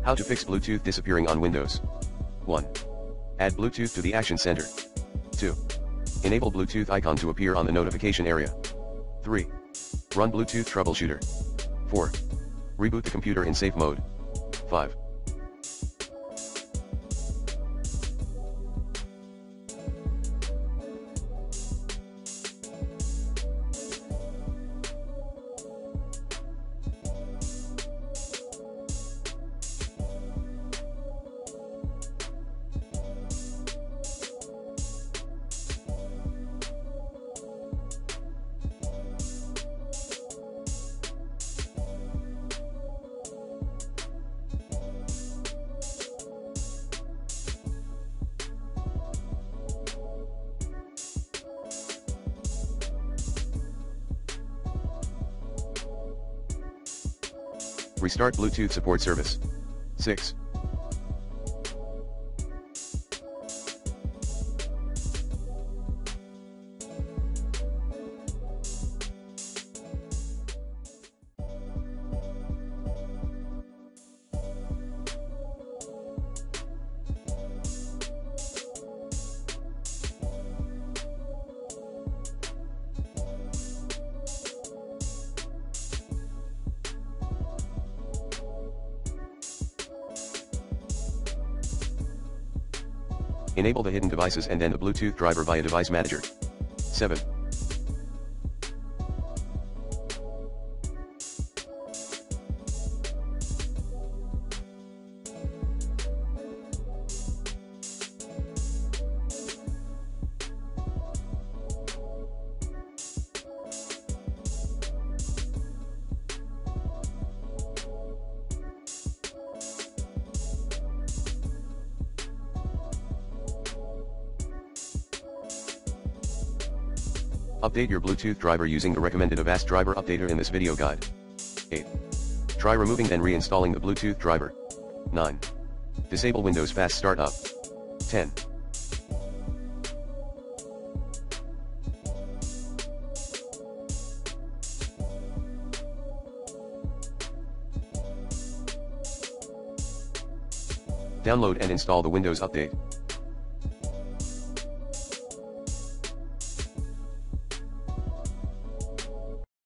How to fix Bluetooth disappearing on Windows. 1. Add Bluetooth to the Action Center. 2. Enable Bluetooth icon to appear on the notification area. 3. Run Bluetooth troubleshooter. 4. Reboot the computer in safe mode. 5. Restart Bluetooth support service. 6. Enable the hidden devices and then the Bluetooth driver via Device Manager. 7. Update your Bluetooth driver using the recommended Avast driver updater in this video guide. 8. Try removing and reinstalling the Bluetooth driver. 9. Disable Windows Fast Startup. 10. Download and install the Windows Update.